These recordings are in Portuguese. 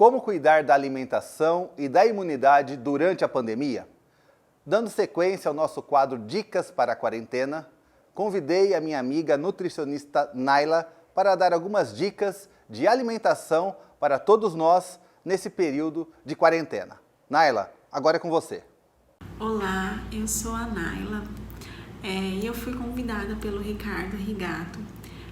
Como cuidar da alimentação e da imunidade durante a pandemia? Dando sequência ao nosso quadro Dicas para a Quarentena, convidei a minha amiga nutricionista Naila para dar algumas dicas de alimentação para todos nós nesse período de quarentena. Naila, agora é com você. Olá, eu sou a Naila e eu fui convidada pelo Ricardo Rigato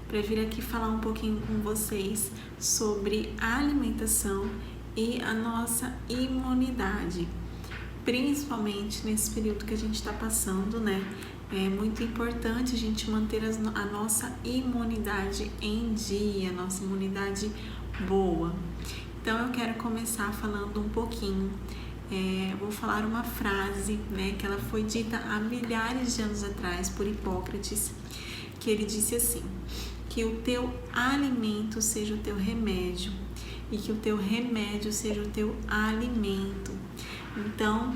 para vir aqui falar um pouquinho com vocês sobre a alimentação e a nossa imunidade, principalmente nesse período que a gente está passando, né? É muito importante a gente manter a nossa imunidade em dia, nossa imunidade boa. Então eu quero começar falando um pouquinho. Vou falar uma frase, né, que ela foi dita há milhares de anos atrás por Hipócrates, que ele disse assim: que o teu alimento seja o teu remédio e que o teu remédio seja o teu alimento. Então,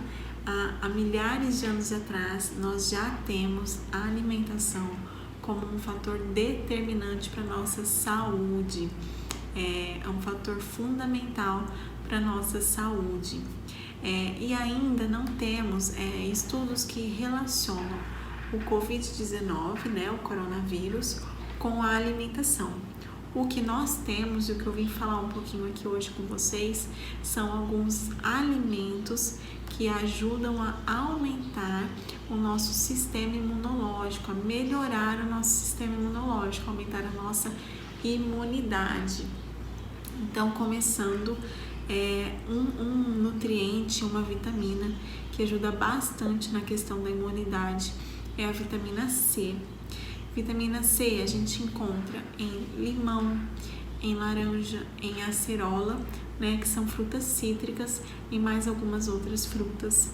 há milhares de anos atrás, nós já temos a alimentação como um fator determinante para a nossa saúde. É um fator fundamental para a nossa saúde. E ainda não temos estudos que relacionam o Covid-19, né, o coronavírus, com a alimentação. O que nós temos e o que eu vim falar um pouquinho aqui hoje com vocês são alguns alimentos que ajudam a aumentar o nosso sistema imunológico, a melhorar o nosso sistema imunológico, aumentar a nossa imunidade. Então, começando, um nutriente, uma vitamina que ajuda bastante na questão da imunidade é a vitamina C. Vitamina C a gente encontra em limão, em laranja, em acerola, né, que são frutas cítricas, e mais algumas outras frutas.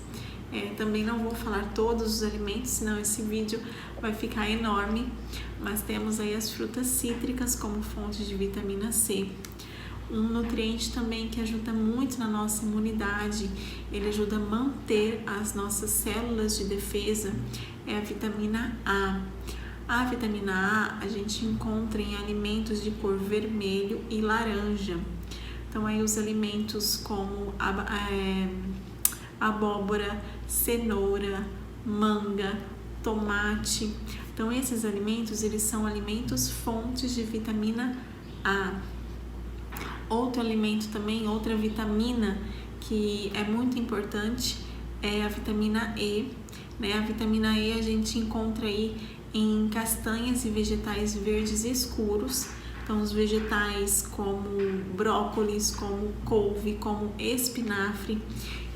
Também não vou falar todos os alimentos, senão esse vídeo vai ficar enorme, mas temos aí as frutas cítricas como fonte de vitamina C. Um nutriente também que ajuda muito na nossa imunidade, ele ajuda a manter as nossas células de defesa, é a vitamina A. A vitamina A gente encontra em alimentos de cor vermelho e laranja. Então aí os alimentos como abóbora, cenoura, manga, tomate. Então esses alimentos, eles são alimentos fontes de vitamina A. Outro alimento também, outra vitamina que é muito importante é a vitamina E, né? A vitamina E a gente encontra aí em castanhas e vegetais verdes escuros. Então os vegetais como brócolis, como couve, como espinafre,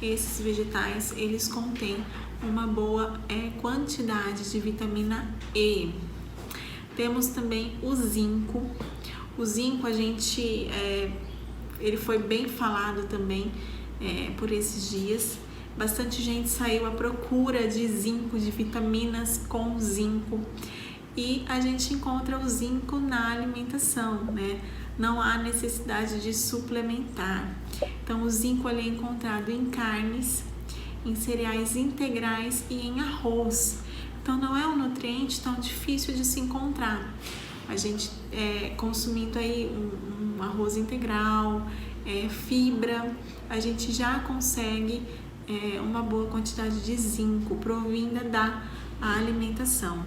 esses vegetais eles contêm uma boa quantidade de vitamina E. Temos também o zinco. O zinco ele foi bem falado também por esses dias. Bastante gente saiu à procura de zinco, de vitaminas com zinco, e a gente encontra o zinco na alimentação, né? Não há necessidade de suplementar. Então o zinco ele é encontrado em carnes, em cereais integrais e em arroz. Então não é um nutriente tão difícil de se encontrar. A gente consumindo aí um arroz integral, fibra, a gente já consegue uma boa quantidade de zinco provinda da alimentação.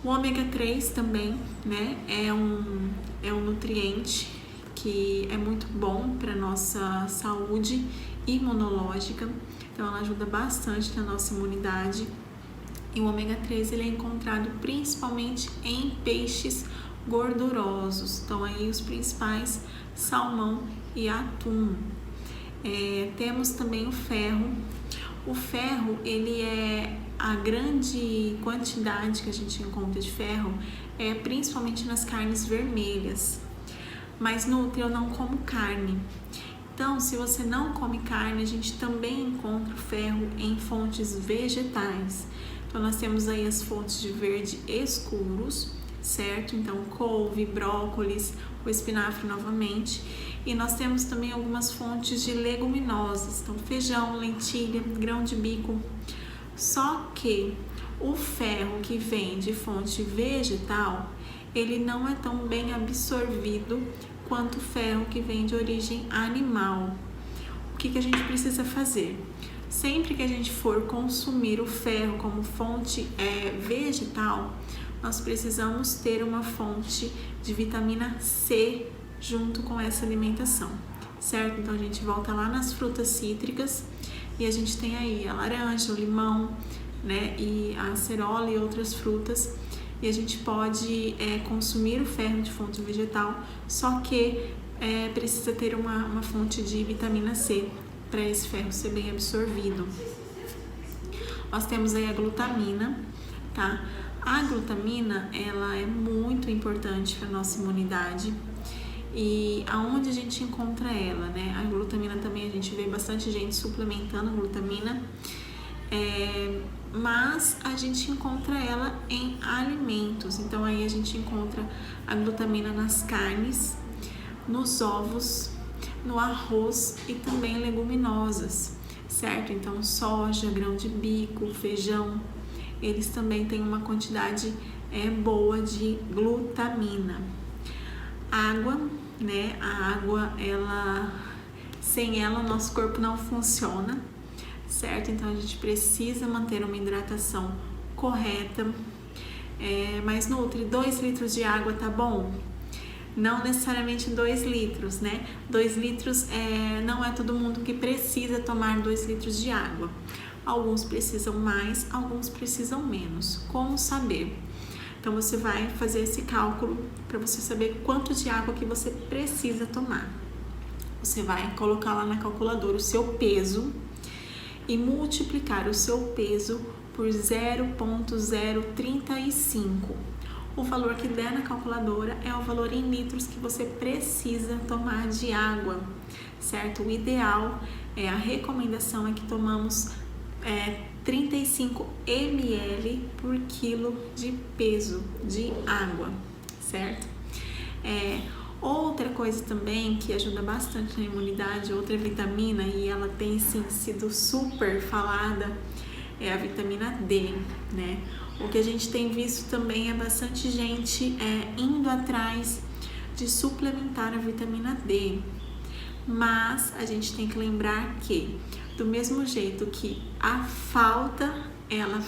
O ômega 3 também, né, é um nutriente que é muito bom para nossa saúde imunológica. Então ela ajuda bastante na nossa imunidade. E o ômega 3 ele é encontrado principalmente em peixes gordurosos. Então aí os principais, salmão e atum. Temos também o ferro. O ferro, ele a grande quantidade que a gente encontra de ferro principalmente nas carnes vermelhas. Mas eu não como carne. Então, se você não come carne, a gente também encontra o ferro em fontes vegetais. Então, nós temos aí as fontes de verde escuros, certo? Então, couve, brócolis, o espinafre novamente. E nós temos também algumas fontes de leguminosas, então feijão, lentilha, grão de bico. Só que o ferro que vem de fonte vegetal, ele não é tão bem absorvido quanto ferro que vem de origem animal. O que a gente precisa fazer? Sempre que a gente for consumir o ferro como fonte vegetal, nós precisamos ter uma fonte de vitamina C junto com essa alimentação, certo? Então a gente volta lá nas frutas cítricas e a gente tem aí a laranja, o limão, né, e a acerola e outras frutas, e a gente pode consumir o ferro de fonte vegetal, só que precisa ter uma fonte de vitamina C para esse ferro ser bem absorvido. Nós temos aí a glutamina, tá? A glutamina, ela é muito importante para a nossa imunidade. E aonde a gente encontra ela, né? A glutamina também, a gente vê bastante gente suplementando a glutamina, mas a gente encontra ela em alimentos. Então aí a gente encontra a glutamina nas carnes, nos ovos, no arroz e também leguminosas, certo? Então soja, grão de bico, feijão, eles também têm uma quantidade boa de glutamina. Água, né? A água, sem ela, o nosso corpo não funciona, certo? Então a gente precisa manter uma hidratação correta. Mas Nutri, 2 litros de água tá bom? Não necessariamente 2 litros, né? 2 litros não é todo mundo que precisa tomar 2 litros de água. Alguns precisam mais, alguns precisam menos. Como saber? Então você vai fazer esse cálculo para você saber quanto de água que você precisa tomar. Você vai colocar lá na calculadora o seu peso e multiplicar o seu peso por 0,035. O valor que der na calculadora é o valor em litros que você precisa tomar de água, certo? O ideal, a recomendação é que tomamos 35 ml por quilo de peso de água, certo? Outra coisa também que ajuda bastante na imunidade, outra vitamina, e ela tem sim sido super falada, é a vitamina D, né? O que a gente tem visto também é bastante gente indo atrás de suplementar a vitamina D, mas a gente tem que lembrar que do mesmo jeito que a falta ela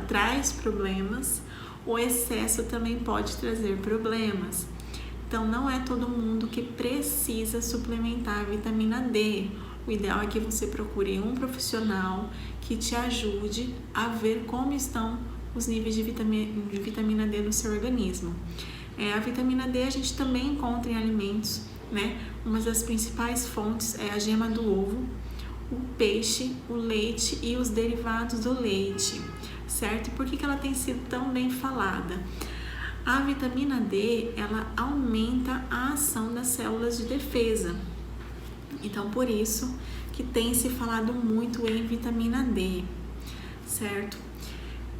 traz problemas, o excesso também pode trazer problemas. Então não é todo mundo que precisa suplementar a vitamina D. O ideal é que você procure um profissional que te ajude a ver como estão os níveis de vitamina D no seu organismo. A vitamina D a gente também encontra em alimentos, né? Uma das principais fontes é a gema do ovo, o peixe, o leite e os derivados do leite, certo? E por que ela tem sido tão bem falada? A vitamina D, ela aumenta a ação das células de defesa. Então, por isso que tem se falado muito em vitamina D, certo?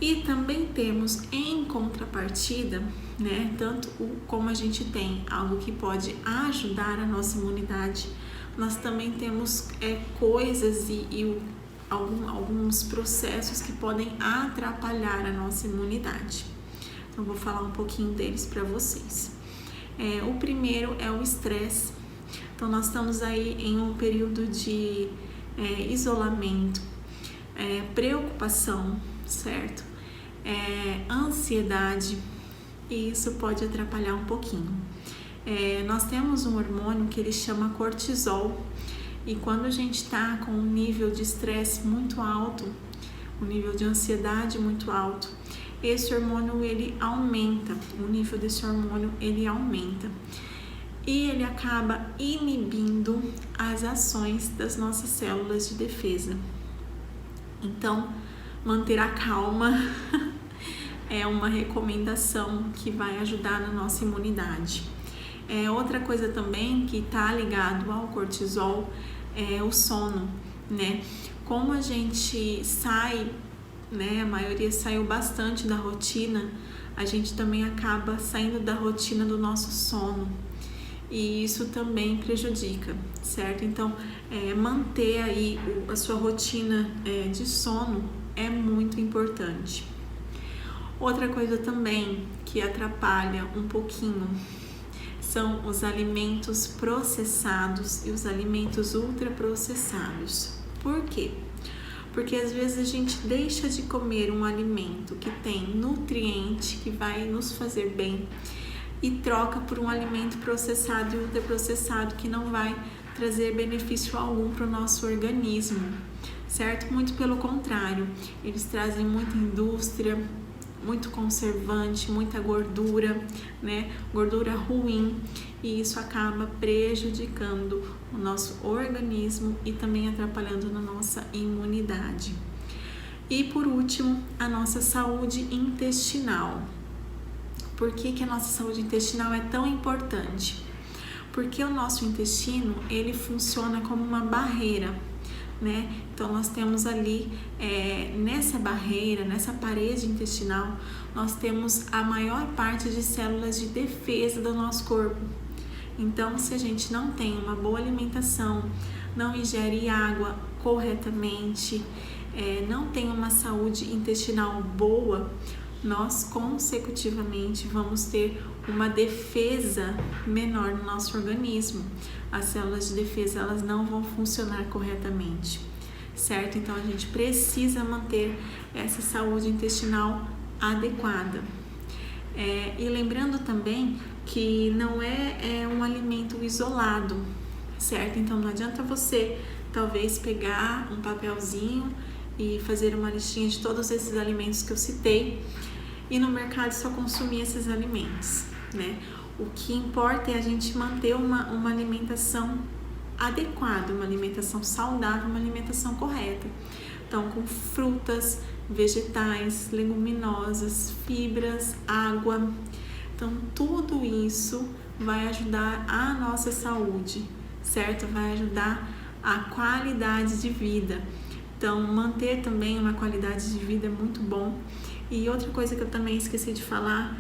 E também temos em contrapartida, né, tanto como a gente tem algo que pode ajudar a nossa imunidade, nós também temos coisas e alguns processos que podem atrapalhar a nossa imunidade. Então, vou falar um pouquinho deles para vocês. O primeiro é o estresse. Então, nós estamos aí em um período de isolamento, preocupação, certo? Ansiedade, e isso pode atrapalhar um pouquinho. Nós temos um hormônio que ele chama cortisol, e quando a gente está com um nível de estresse muito alto, um nível de ansiedade muito alto, esse hormônio ele aumenta, o nível desse hormônio ele aumenta. E ele acaba inibindo as ações das nossas células de defesa. Então, manter a calma é uma recomendação que vai ajudar na nossa imunidade. Outra coisa também que está ligado ao cortisol é o sono, né? Como a gente sai, né? A maioria saiu bastante da rotina, a gente também acaba saindo da rotina do nosso sono. E isso também prejudica, certo? Então, manter aí a sua rotina de sono é muito importante. Outra coisa também que atrapalha um pouquinho são os alimentos processados e os alimentos ultraprocessados. Por quê? Porque às vezes a gente deixa de comer um alimento que tem nutriente, que vai nos fazer bem, e troca por um alimento processado e ultraprocessado que não vai trazer benefício algum para o nosso organismo, certo? Muito pelo contrário, eles trazem muita indústria, muito conservante, muita gordura, né? Gordura ruim, e isso acaba prejudicando o nosso organismo e também atrapalhando na nossa imunidade. E por último, a nossa saúde intestinal. Por que a nossa saúde intestinal é tão importante? Porque o nosso intestino, ele funciona como uma barreira, né? Então nós temos ali, nessa barreira, nessa parede intestinal, nós temos a maior parte de células de defesa do nosso corpo. Então, se a gente não tem uma boa alimentação, não ingere água corretamente, não tem uma saúde intestinal boa, nós consecutivamente vamos ter uma defesa menor no nosso organismo. As células de defesa, elas não vão funcionar corretamente, certo? Então a gente precisa manter essa saúde intestinal adequada. E lembrando também que não é um alimento isolado, certo? Então não adianta você talvez pegar um papelzinho e fazer uma listinha de todos esses alimentos que eu citei e no mercado só consumir esses alimentos, né? O que importa é a gente manter uma alimentação adequada, uma alimentação saudável, uma alimentação correta. Então, com frutas, vegetais, leguminosas, fibras, água. Então, tudo isso vai ajudar a nossa saúde, certo? Vai ajudar a qualidade de vida. Então, manter também uma qualidade de vida é muito bom. E outra coisa que eu também esqueci de falar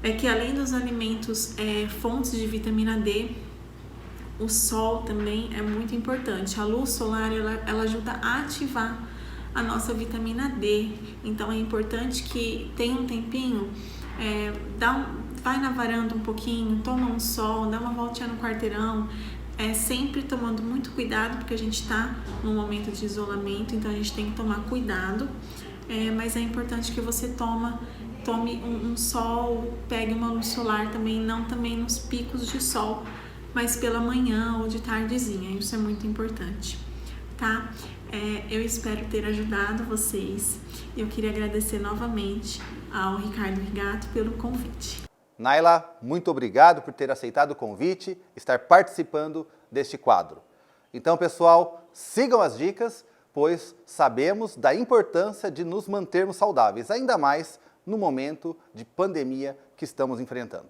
é que além dos alimentos fontes de vitamina D, o sol também é muito importante. A luz solar, ela ajuda a ativar a nossa vitamina D. Então é importante que tenha um tempinho, vai na varanda um pouquinho, toma um sol, dá uma voltinha no quarteirão, sempre tomando muito cuidado, porque a gente está num momento de isolamento, então a gente tem que tomar cuidado. Mas é importante que você tome um sol, pegue uma luz solar também, não também nos picos de sol, mas pela manhã ou de tardezinha, isso é muito importante, tá? Eu espero ter ajudado vocês. Eu queria agradecer novamente ao Ricardo Rigato pelo convite. Naila, muito obrigado por ter aceitado o convite, estar participando deste quadro. Então, pessoal, sigam as dicas, pois sabemos da importância de nos mantermos saudáveis, ainda mais no momento de pandemia que estamos enfrentando.